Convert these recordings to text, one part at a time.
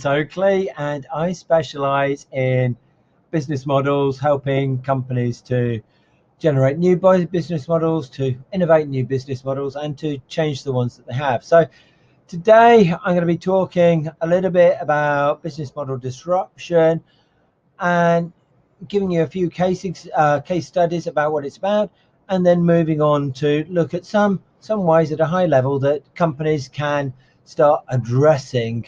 It's Oakley, and I specialize in business models, helping companies to generate new business models, to innovate new business models, and to change the ones that they have. So today I'm going to be talking a little bit about business model disruption and giving you a few case studies about what it's about, and then moving on to look at some ways at a high level that companies can start addressing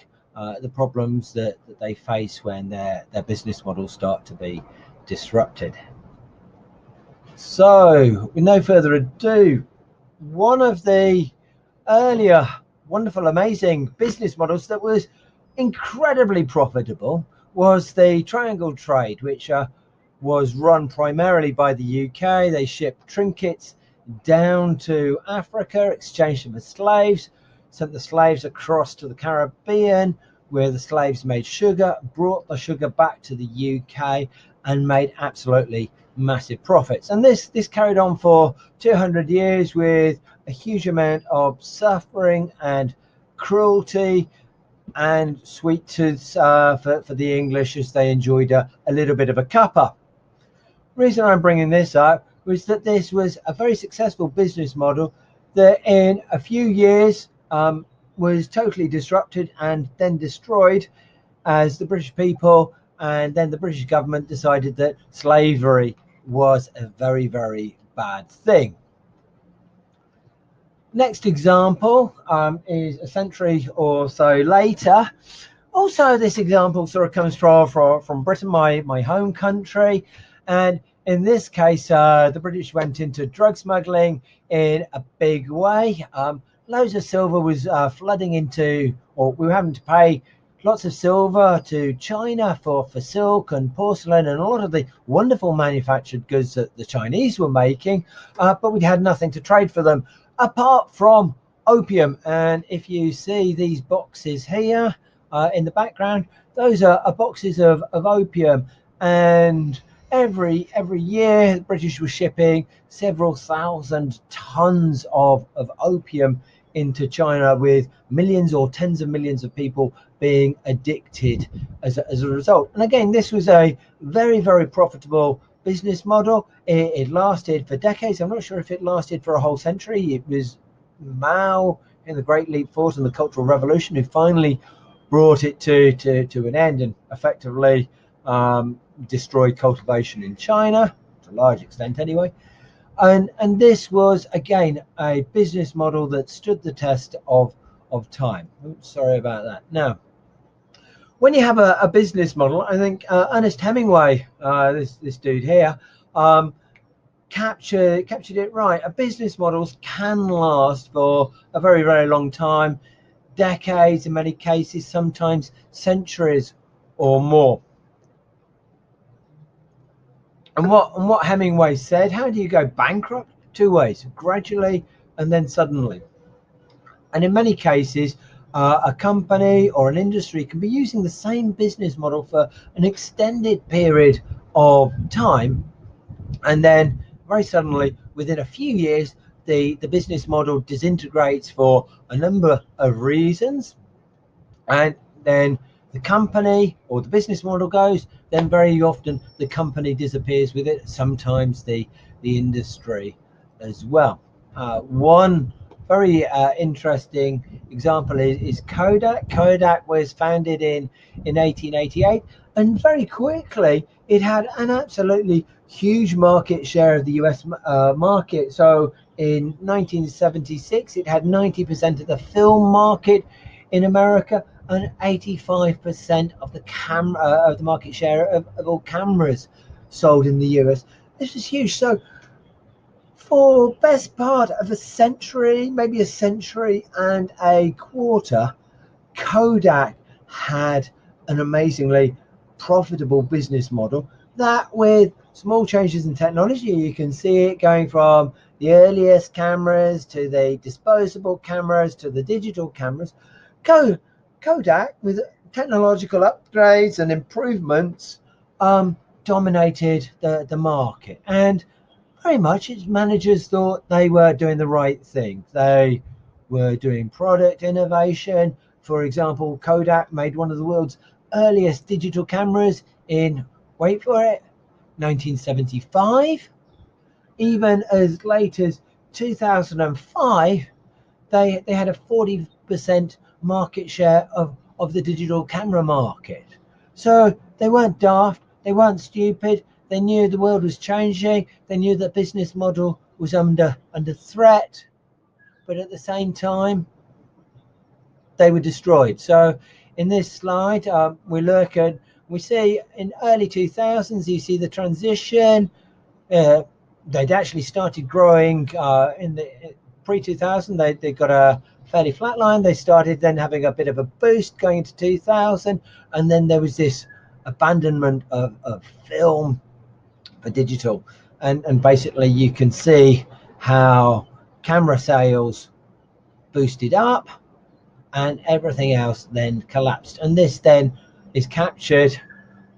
the problems that they face when their business models start to be disrupted. So with no further ado, one of the earlier wonderful, amazing business models that was incredibly profitable was the triangle trade, which was run primarily by the UK. They shipped trinkets down to Africa, exchanged them for slaves, sent the slaves across to the Caribbean, where the slaves made sugar, brought the sugar back to the UK, and made absolutely massive profits. And this carried on for 200 years with a huge amount of suffering and cruelty and sweet tooths for the English, as they enjoyed a little bit of a cuppa. The reason I'm bringing this up was that this was a very successful business model that in a few years was totally disrupted and then destroyed, as the British people and then the British government decided that slavery was a very, very bad thing. Next example is a century or so later. Also, this example sort of comes from Britain, my home country, and in this case, the British went into drug smuggling in a big way. Loads of silver was flooding into, or we were having to pay lots of silver to China for silk and porcelain and a lot of the wonderful manufactured goods that the Chinese were making, but we had nothing to trade for them apart from opium. And if you see these boxes here in the background, those are boxes of opium, and every year the British were shipping several thousand tons of opium into China, with millions or tens of millions of people being addicted as a result. And again, this was a very, very profitable business model. It lasted for decades. I'm not sure if it lasted for a whole century. It was Mao in the Great Leap Forward and the Cultural Revolution who finally brought it to an end and effectively destroyed cultivation in China, to a large extent anyway. And this was, again, a business model that stood the test of time. Oops, sorry about that. Now, when you have a business model, I think Ernest Hemingway, this dude here, captured it right. A business models can last for a very, very long time, decades in many cases, sometimes centuries or more. And what Hemingway said, how do you go bankrupt? Two ways: gradually and then suddenly. And in many cases, a company or an industry can be using the same business model for an extended period of time, and then very suddenly, within a few years, the business model disintegrates for a number of reasons, and then the company or the business model goes, then very often the company disappears with it, sometimes the industry as well. One very interesting example is Kodak. Kodak was founded in 1888, and very quickly it had an absolutely huge market share of the US market. So in 1976 it had 90% of the film market in America and 85% of the market share of all cameras sold in the US. This is huge. So for best part of a century, maybe a century and a quarter, Kodak had an amazingly profitable business model that, with small changes in technology, you can see it going from the earliest cameras to the disposable cameras to the digital cameras. Kodak, with technological upgrades and improvements, dominated the market, and very much its managers thought they were doing the right thing. They were doing product innovation, For example, Kodak made one of the world's earliest digital cameras in, wait for it, 1975. Even as late as 2005, they had a 40% market share of the digital camera market. So they weren't daft, they weren't stupid, they knew the world was changing, they knew the business model was under threat, but at the same time, they were destroyed. So in this slide, we see in early 2000s, you see the transition. They'd actually started growing in the pre-2000. They got a fairly flat line. They started then having a bit of a boost going into 2000, and then there was this abandonment of film for digital, and basically you can see how camera sales boosted up and everything else then collapsed. And this then is captured.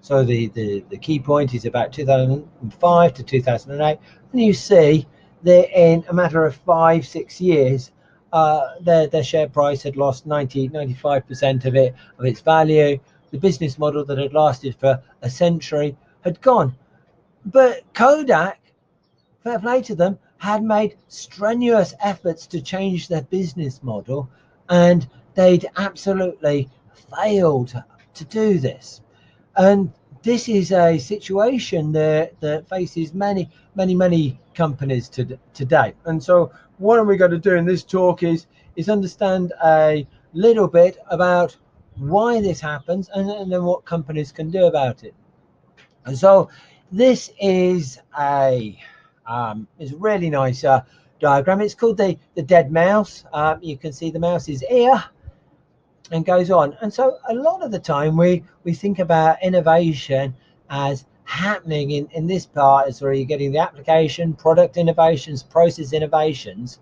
So the key point is about 2005 to 2008, and you see that in a matter of 5-6 years, their share price had lost 95% of its value. The business model that had lasted for a century had gone. But Kodak, fair play to them, had made strenuous efforts to change their business model, and they'd absolutely failed to do this. And this is a situation that faces many companies today. And so what are we going to do in this talk is understand a little bit about why this happens, and then what companies can do about it. And so this is a really nice diagram. It's called the dead mouse. You can see the mouse's ear and goes on. And so a lot of the time we think about innovation as happening in this part is where you're getting the application, product innovations, process innovations.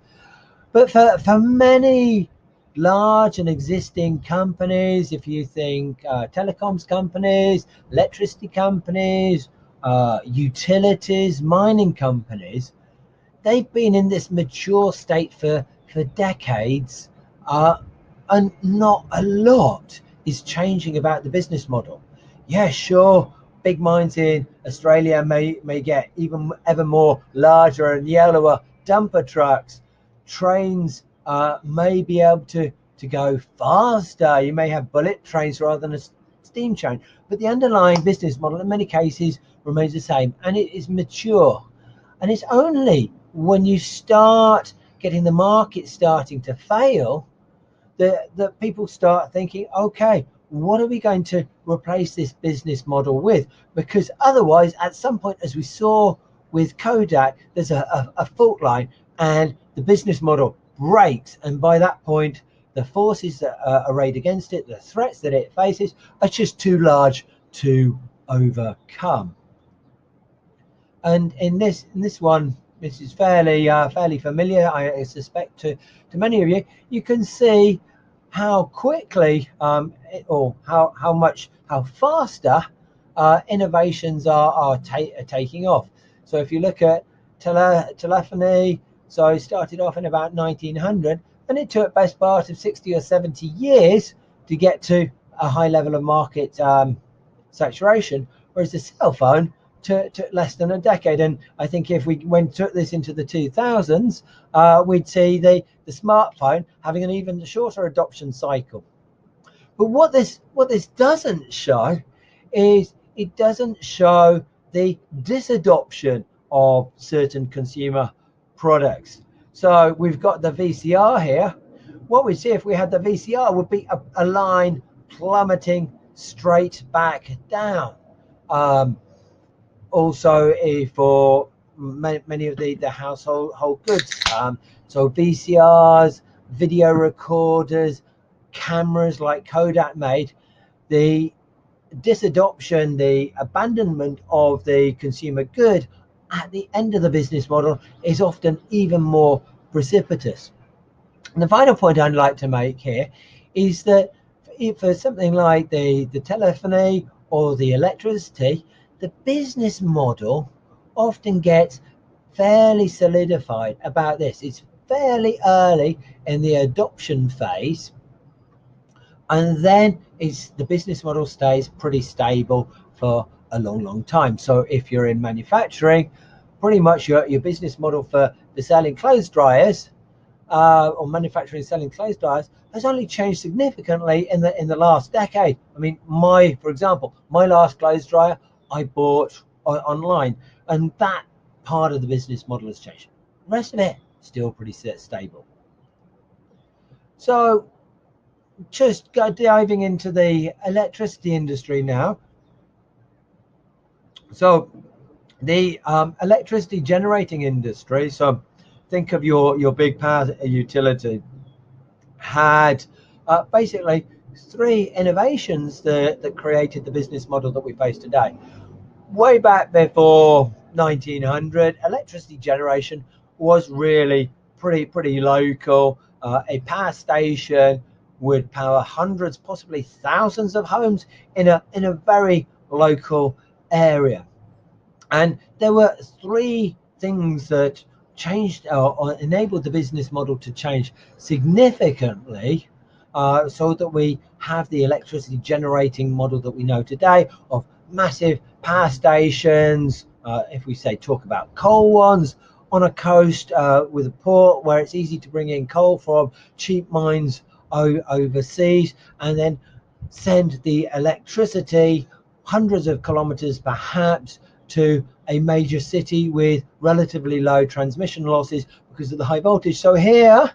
But for many large and existing companies, if you think telecoms companies, electricity companies, utilities, mining companies, they've been in this mature state for decades, and not a lot is changing about the business model. Yeah, sure, big mines in Australia may get ever more larger and yellower dumper trucks. Trains may be able to go faster. You may have bullet trains rather than a steam train, but the underlying business model in many cases remains the same, and it is mature. And it's only when you start getting the market starting to fail that people start thinking, okay, what are we going to replace this business model with? Because otherwise, at some point, as we saw with Kodak, there's a fault line and the business model breaks. And by that point, the forces that are arrayed against it, the threats that it faces, are just too large to overcome. And in this one, this is fairly familiar, I suspect, to many of you. You can see how quickly or how faster innovations are taking off. So if you look at telephony, so it started off in about 1900, and it took best part of 60 or 70 years to get to a high level of market saturation, whereas the cell phone took less than a decade. And I think if we took this into the 2000s, we'd see the smartphone having an even shorter adoption cycle. But what this doesn't show is it doesn't show the disadoption of certain consumer products. So we've got the VCR here. What we'd see if we had the VCR would be a line plummeting straight back down. Also for many of the household goods, so VCRs, video recorders, cameras like Kodak made, the disadoption, the abandonment of the consumer good at the end of the business model is often even more precipitous. And the final point I'd like to make here is that for something like the telephony or the electricity, the business model often gets fairly solidified about this. It's fairly early in the adoption phase, and then the business model stays pretty stable for a long time. So if you're in manufacturing, pretty much your business model for the selling clothes dryers or manufacturing selling clothes dryers has only changed significantly in the last decade. I mean, for example, my last clothes dryer I bought online, and that part of the business model has changed. The rest of it still pretty stable. So just diving into the electricity industry now. So the electricity generating industry, so think of your big power utility, had basically three innovations that created the business model that we face today. Way back before 1900, electricity generation was really pretty local. A power station would power hundreds, possibly thousands of homes in a very local area. And there were three things that changed or enabled the business model to change significantly, so that we have the electricity generating model that we know today of massive power stations. If we talk about coal ones on a coast with a port where it's easy to bring in coal from cheap mines overseas, and then send the electricity hundreds of kilometers perhaps to a major city with relatively low transmission losses because of the high voltage. So here,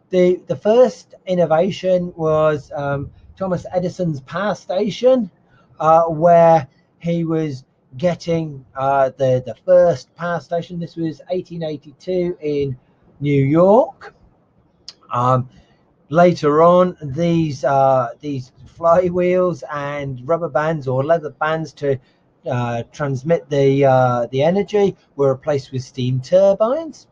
the first innovation was Thomas Edison's power station, where he was getting the first power station. This was 1882 in New York. Later on, these flywheels and rubber bands or leather bands to transmit the energy were replaced with steam turbines.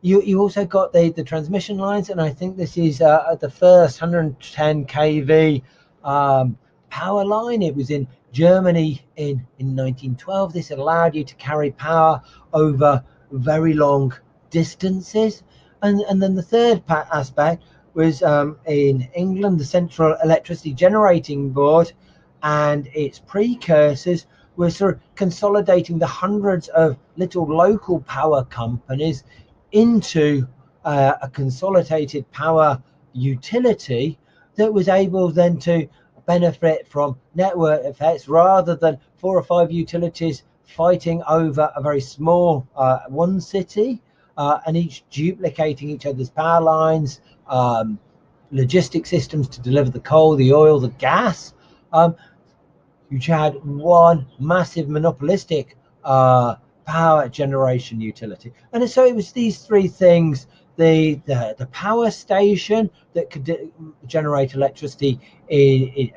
You also got the transmission lines, and I think this is the first 110 kV power line. It was in Germany in 1912. This allowed you to carry power over very long distances. And then the third aspect was in England, the Central Electricity Generating Board and its precursors were sort of consolidating the hundreds of little local power companies into a consolidated power utility that was able then to benefit from network effects rather than 4 or 5 utilities fighting over a very small one city, and each duplicating each other's power lines, logistic systems to deliver the coal, the oil, the gas. You had one massive monopolistic power generation utility. And so it was these three things: the power station that could generate electricity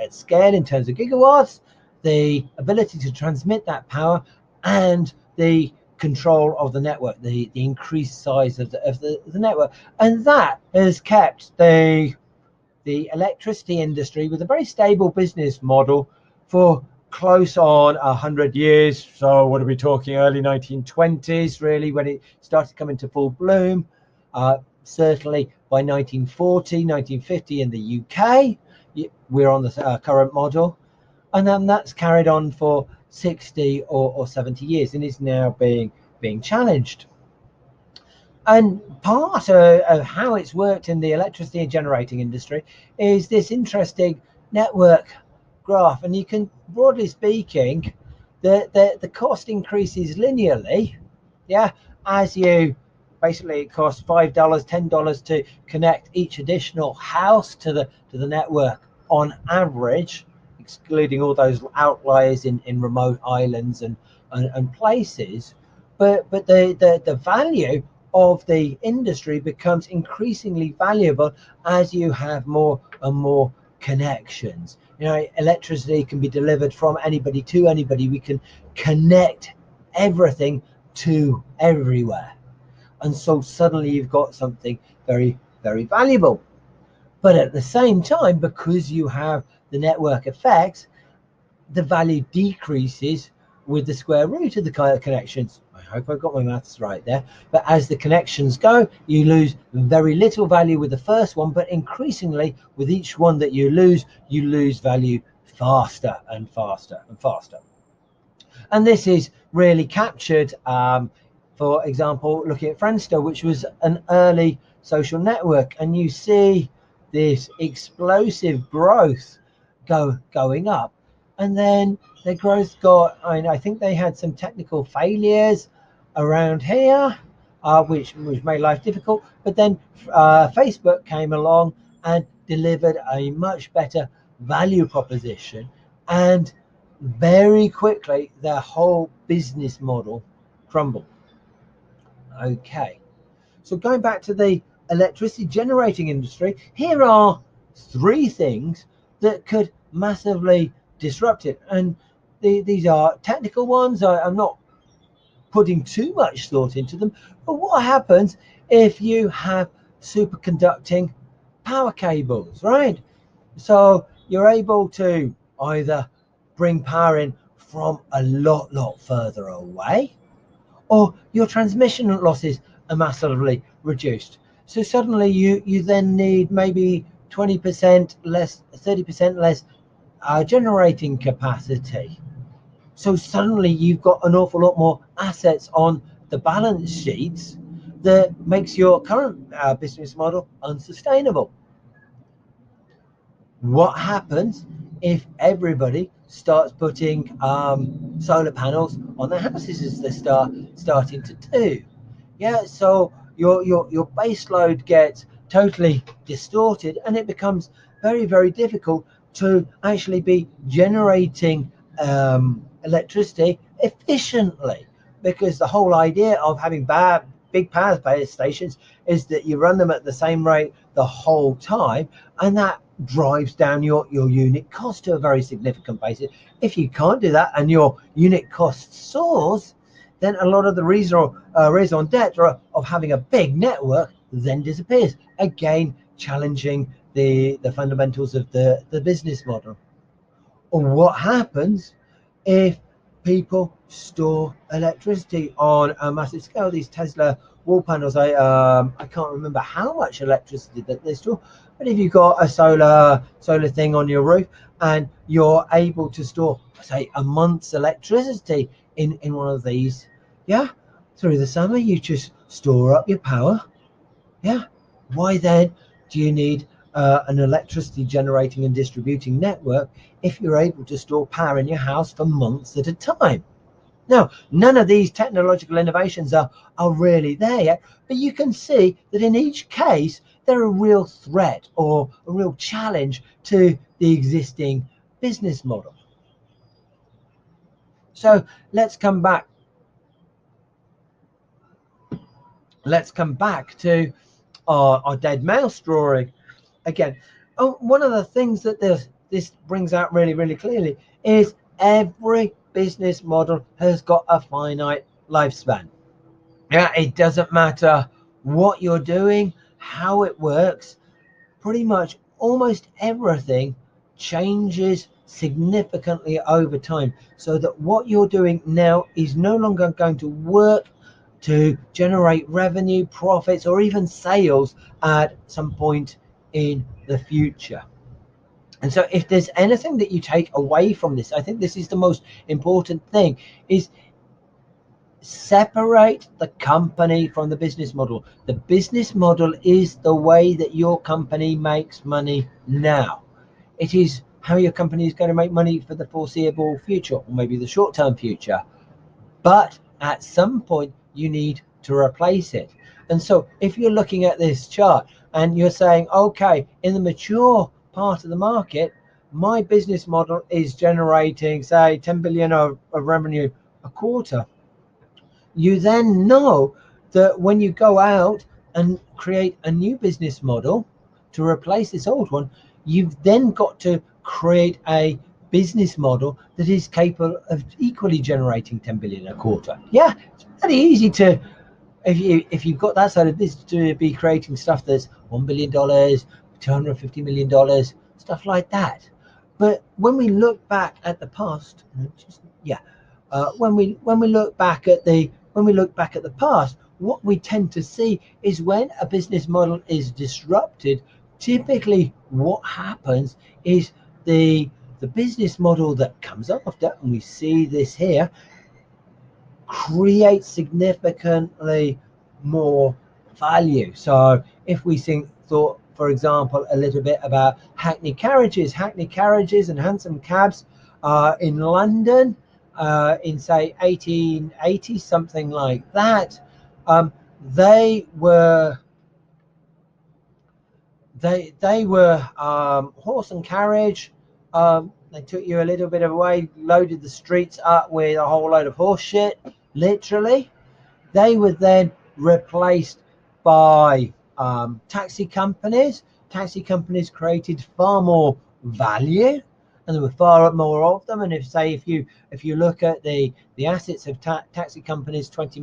at scale in terms of gigawatts, the ability to transmit that power, and the control of the network, the increased size of the network. And that has kept the electricity industry with a very stable business model for close on 100 years. So what are we talking? Early 1920s, really, when it started coming to full bloom. Certainly by 1940, 1950 in the UK, we're on the current model. And then that's carried on for 60 or 70 years and is now being challenged. And part of how it's worked in the electricity generating industry is this interesting network graph. And you can, broadly speaking, the cost increases linearly, as you basically, it costs $5, $10 to connect each additional house to the network on average, excluding all those outliers in remote islands and places. But the value of the industry becomes increasingly valuable as you have more and more connections. Electricity can be delivered from anybody to anybody. We can connect everything to everywhere. And so suddenly you've got something very, very valuable. But at the same time, because you have the network effects, the value decreases with the square root of the kind of connections. I hope I got my maths right there. But as the connections go, you lose very little value with the first one, but increasingly with each one that you lose value faster and faster and faster. And this is really captured, for example, looking at Friendster, which was an early social network, and you see this explosive growth going up. And then the growth got, I think they had some technical failures around here, which made life difficult. But then Facebook came along and delivered a much better value proposition, and very quickly their whole business model crumbled. Okay, so going back to the electricity generating industry, here are three things that could massively disrupt it, and these are technical ones. I'm not putting too much thought into them, but what happens if you have superconducting power cables, right? So you're able to either bring power in from a lot further away, or your transmission losses are massively reduced. So suddenly you then need maybe 20% less, 30% less generating capacity. So suddenly you've got an awful lot more assets on the balance sheets that makes your current business model unsustainable. What happens if everybody starts putting solar panels on their houses, as they starting to do? Yeah, so your base load gets totally distorted, and it becomes very difficult to actually be generating electricity efficiently, because the whole idea of having big power stations is that you run them at the same rate the whole time, and that drives down your unit cost to a very significant basis. If you can't do that and your unit cost soars, then a lot of the raison d'etre of having a big network then disappears, again challenging the fundamentals of the business model. Or what happens if people store electricity on a massive scale? These Tesla wall panels, I can't remember how much electricity that they store, but if you've got a solar thing on your roof and you're able to store, say, a month's electricity in one of these, yeah, through the summer, you just store up your power. Yeah, why then do you need an electricity generating and distributing network if you're able to store power in your house for months at a time? Now, none of these technological innovations are really there yet, but you can see that in each case, they're a real threat or a real challenge to the existing business model. So let's come back. Let's come back to our dead mouse drawing again. Oh, one of the things that this brings out really clearly is every business model has got a finite lifespan. Yeah, it doesn't matter what you're doing, how it works, pretty much almost everything changes significantly over time, so that what you're doing now is no longer going to work to generate revenue, profits, or even sales at some point in the future. And so if there's anything that you take away from this, I think this is the most important thing, is separate the company from the business model. The business model is the way that your company makes money now. It is how your company is going to make money for the foreseeable future, or maybe the short-term future. But at some point, you need to replace it. And so if you're looking at this chart and you're saying, okay, in the mature part of the market, my business model is generating, say, 10 billion of revenue a quarter, you then know that when you go out and create a new business model to replace this old one, you've then got to create a business model that is capable of equally generating 10 billion a quarter. Yeah, it's pretty easy to, if you've got that side of business, to be creating stuff that's $1 billion, $250 million, stuff like that. But when we look back at the past, when we look back at the when we look back at the past, what we tend to see is when a business model is disrupted, typically what happens is the business model that comes after, and we see this here, creates significantly more value. So if we thought, for example, a little bit about Hackney carriages and hansom cabs in London in say 1880, something like that, they were horse and carriage. They took you a little bit of a way, loaded the streets up with a whole load of horse shit, literally. They were then replaced by taxi companies. Taxi companies created far more value, and there were far more of them. And if you look at the assets of taxi companies 20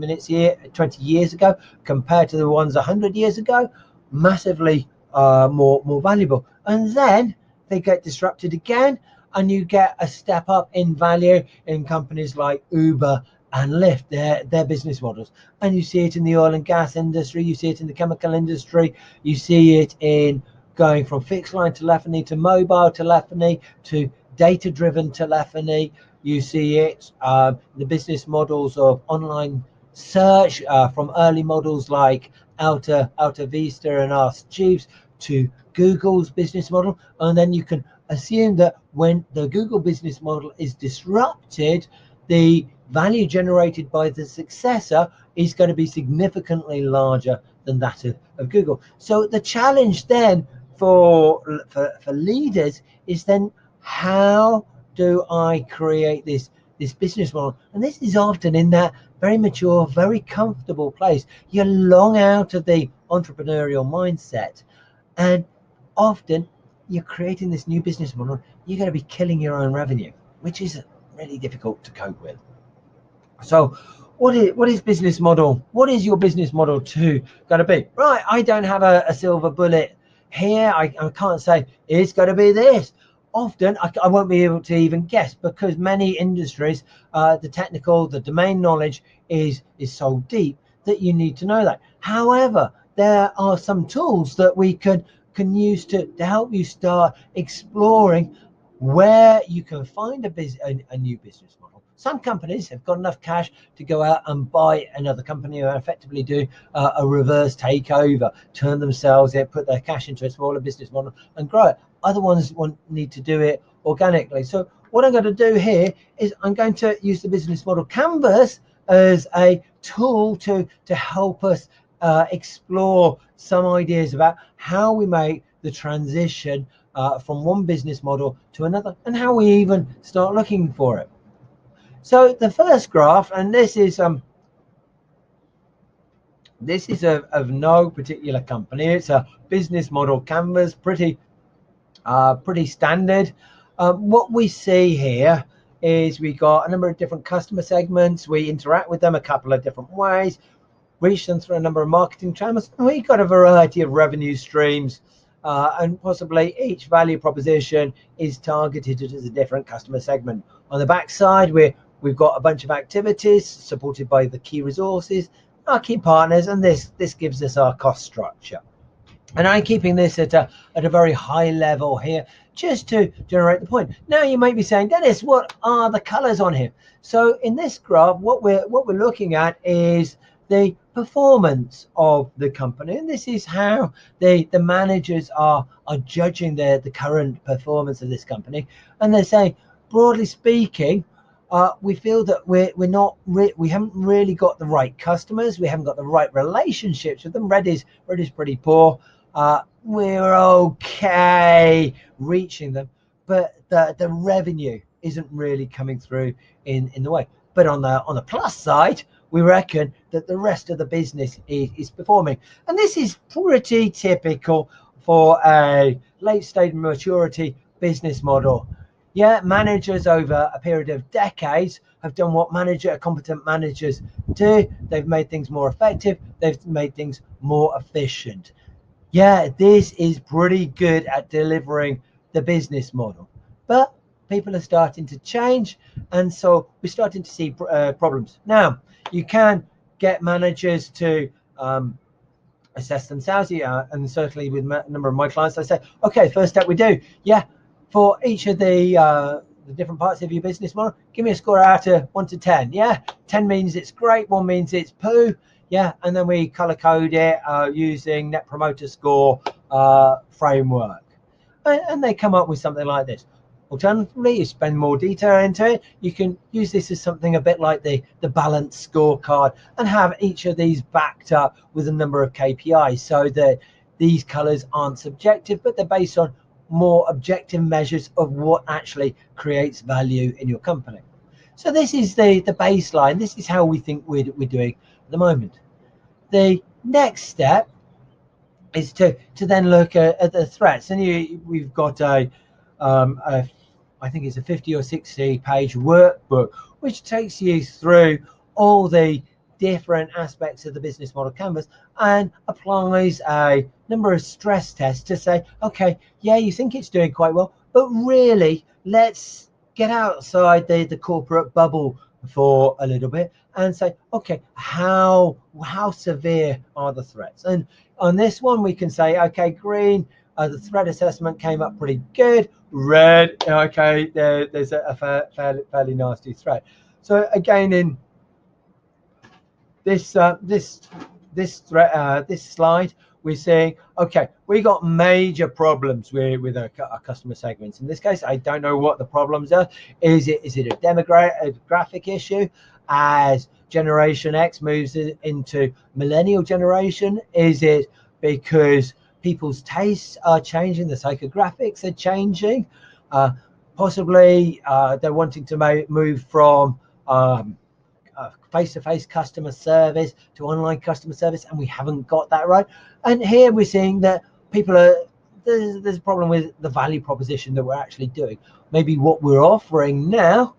years ago compared to the ones 100 years ago, massively more valuable. And then they get disrupted again, and you get a step up in value in companies like Uber and Lyft, their business models. And you see it in the oil and gas industry, you see it in the chemical industry, you see it in going from fixed line telephony to mobile telephony to data-driven telephony. You see it the business models of online search, from early models like Alta Vista and Ask Jeeves to Google's business model. And then you can assume that when the Google business model is disrupted, the value generated by the successor is going to be significantly larger than that of Google. So the challenge then for leaders is then, how do I create this business model? And this is often in that very mature, very comfortable place. You're long out of the entrepreneurial mindset, and often you're creating this new business model. You're going to be killing your own revenue, which is really difficult to cope with. So what is business model? What is your business model going to be? Right, I don't have a silver bullet here. I can't say it's going to be this. Often I won't be able to even guess, because many industries, the domain knowledge is so deep that you need to know that. However, there are some tools that we can use to help you start exploring where you can find a new business model. Some companies have got enough cash to go out and buy another company, or effectively do a reverse takeover, turn themselves in, put their cash into a smaller business model and grow it. Other ones need to do it organically. So what I'm going to do here is I'm going to use the business model canvas as a tool to help us explore some ideas about how we make the transition from one business model to another, and how we even start looking for it. So the first graph, and this is of no particular company. It's a business model canvas, pretty standard. What we see here is we got a number of different customer segments. We interact with them a couple of different ways, reach them through a number of marketing channels, and we got a variety of revenue streams, and possibly each value proposition is targeted as a different customer segment. On the back side, we've got a bunch of activities supported by the key resources, our key partners, and this gives us our cost structure. And I'm keeping this at a very high level here, just to generate the point. Now you might be saying, Dennis, what are the colors on here? So in this graph, what we're looking at is the performance of the company, and this is how the managers are judging the current performance of this company. And they're saying, broadly speaking, we feel that we haven't really got the right customers, we haven't got the right relationships with them. Red is pretty poor. We're okay reaching them, but the revenue isn't really coming through in the way. But on the plus side, we reckon that the rest of the business is performing. And this is pretty typical for a late stage maturity business model. Yeah, managers over a period of decades have done what competent managers do. They've made things more effective. They've made things more efficient. Yeah, this is pretty good at delivering the business model. But people are starting to change, and so we're starting to see problems. Now, you can get managers to assess themselves. And certainly with a number of my clients, I say, okay, first step we do, for each of the different parts of your business model, give me a score out of 1 to 10. 10 means it's great, 1 means it's poo. And then we color code it using Net Promoter Score framework, and they come up with something like this. Alternatively, you spend more detail into it, you can use this as something a bit like the balanced scorecard, and have each of these backed up with a number of KPIs, so that these colors aren't subjective, but they're based on more objective measures of what actually creates value in your company. So this is the baseline. This is how we think we're doing at the moment. The next step is to then look at the threats, and we've got I think it's a 50 or 60 page workbook which takes you through all the different aspects of the business model canvas and applies a number of stress tests to say, okay, you think it's doing quite well, but really let's get outside the corporate bubble for a little bit and say, okay, how severe are the threats? And on this one we can say, okay, green, the threat assessment came up pretty good. Red, okay, there's a fairly nasty threat. So again, in this slide, we're saying, okay, we got major problems with our customer segments. In this case, I don't know what the problems are. Is it a demographic issue as Generation X moves into millennial generation? Is it because people's tastes are changing, the psychographics are changing? Possibly they're wanting to move from face-to-face customer service to online customer service, and we haven't got that right. And here we're seeing that there's a problem with the value proposition that we're actually doing. Maybe what we're offering now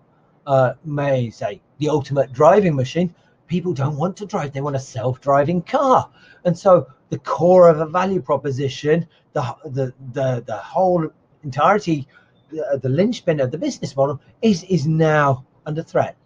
may say the ultimate driving machine. People don't want to drive, they want a self-driving car. And so the core of a value proposition, the whole entirety, the linchpin of the business model is now under threat.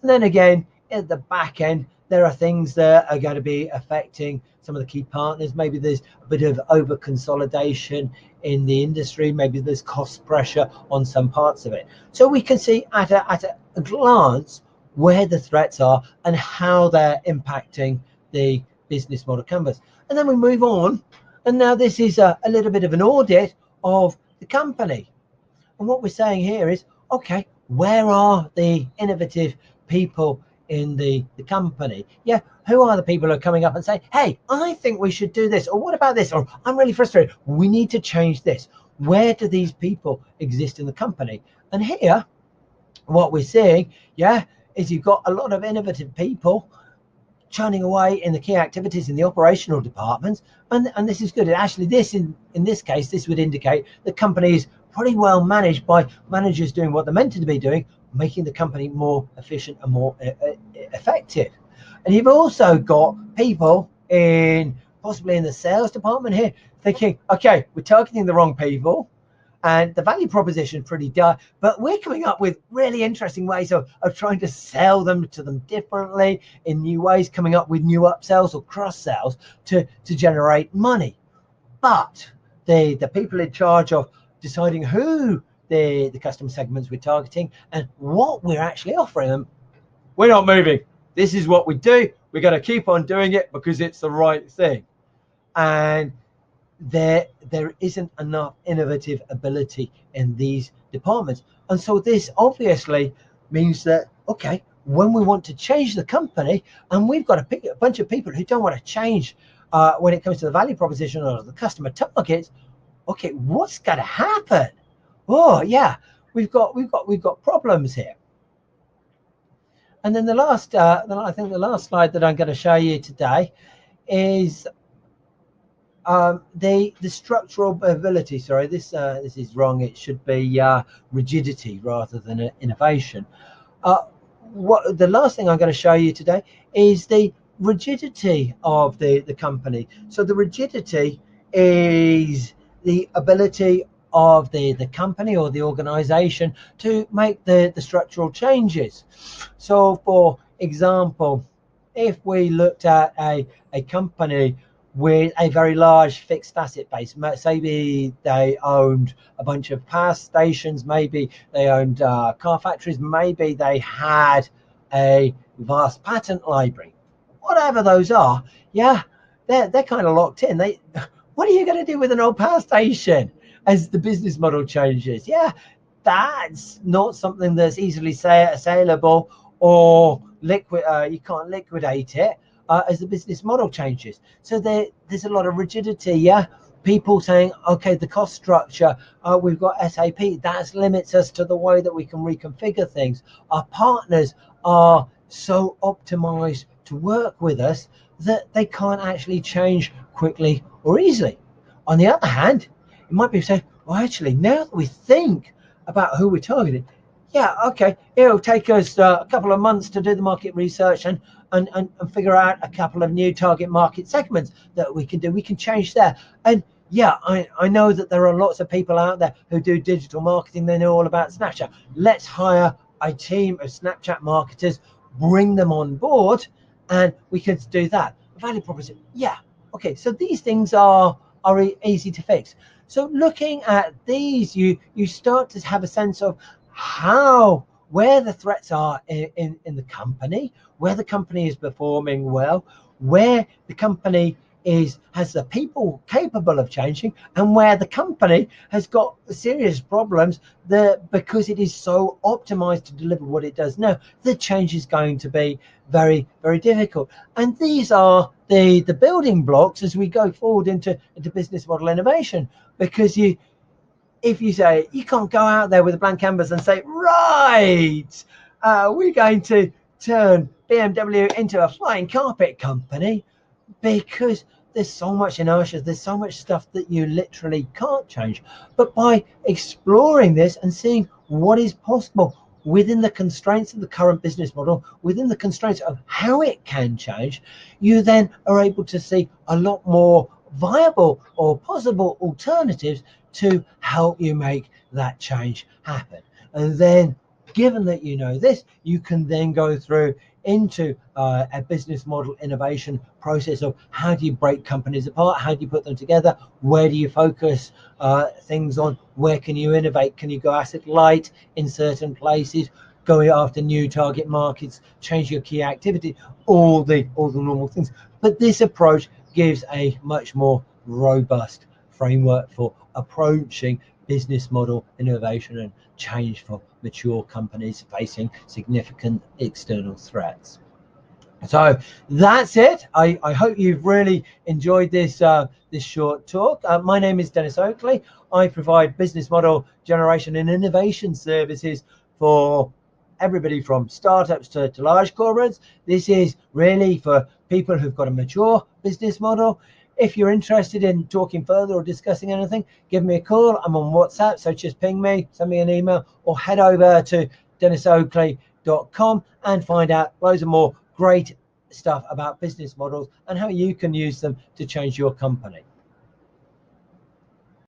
And then again, at the back end, there are things that are going to be affecting some of the key partners. Maybe there's a bit of over consolidation in the industry. Maybe there's cost pressure on some parts of it. So we can see at a glance where the threats are and how they're impacting the business model canvas. And then we move on. And now this is a little bit of an audit of the company. And what we're saying here is, okay, where are the innovative people in the company? Who are the people who are coming up and saying, hey, I think we should do this, or what about this, or I'm really frustrated, we need to change this? Where do these people exist in the company? And here what we're seeing is you've got a lot of innovative people churning away in the key activities in the operational departments, and this is good. And actually this in this case, this would indicate the company is pretty well managed by managers doing what they're meant to be doing, making the company more efficient and more effective. And you've also got people possibly in the sales department here thinking, okay, we're targeting the wrong people and the value proposition is pretty dire, but we're coming up with really interesting ways of trying to sell them to them differently, in new ways, coming up with new upsells or cross sells to generate money. But the people in charge of deciding who the customer segments we're targeting and what we're actually offering them, we're not moving. This is what we do. We're going to keep on doing it because it's the right thing. And there isn't enough innovative ability in these departments. And so this obviously means that, okay, when we want to change the company and we've got a bunch of people who don't want to change when it comes to the value proposition or the customer targets, okay, what's going to happen? Oh yeah, we've got problems here. And then I think the last slide that I'm going to show you today is the structural ability. Sorry, this is wrong. It should be rigidity rather than innovation. What the last thing I'm going to show you today is the rigidity of the company. So the rigidity is the ability of the company or the organization to make the structural changes. So for example, if we looked at a company with a very large fixed asset base, maybe they owned a bunch of power stations, maybe they owned car factories, maybe they had a vast patent library, whatever those are, yeah, they're kind of locked in. What are you going to do with an old power station as the business model changes? Yeah, that's not something that's easily saleable or liquid. You can't liquidate it as the business model changes. So there's a lot of rigidity. Yeah, people saying, okay, the cost structure, we've got SAP, that limits us to the way that we can reconfigure things. Our partners are so optimized to work with us that they can't actually change quickly or easily. On the other hand, it might be saying, well, actually, now that we think about who we're targeting, yeah, okay, it'll take us a couple of months to do the market research and figure out a couple of new target market segments that we can do. We can change there. And yeah, I know that there are lots of people out there who do digital marketing. They know all about Snapchat. Let's hire a team of Snapchat marketers, bring them on board, and we can do that. Value proposition, yeah, okay. So these things are easy to fix. So looking at these, you start to have a sense of where the threats are in the company, where the company is performing well, where the company has the people capable of changing, and where the company has got serious problems because it is so optimized to deliver what it does now, the change is going to be very, very difficult. And these are the building blocks as we go forward into business model innovation, because if you say, you can't go out there with a blank canvas and say, right, we're going to turn BMW into a flying carpet company, because there's so much inertia, there's so much stuff that you literally can't change. But by exploring this and seeing what is possible within the constraints of the current business model, within the constraints of how it can change, you then are able to see a lot more viable or possible alternatives to help you make that change happen. And then, given that you know this, you can then go through into a business model innovation process of how do you break companies apart, how do you put them together, where do you focus things on, where can you innovate, can you go asset light in certain places, going after new target markets, change your key activity, all the normal things. But this approach gives a much more robust framework for approaching business model innovation and change for mature companies facing significant external threats. So that's it. I hope you've really enjoyed this this short talk. My name is Denis Oakley. I provide business model generation and innovation services for everybody from startups to large corporates. This is really for people who've got a mature business model. If you're interested in talking further or discussing anything, give me a call. I'm on WhatsApp, so just ping me, send me an email, or head over to denisoakley.com and find out loads of more great stuff about business models and how you can use them to change your company.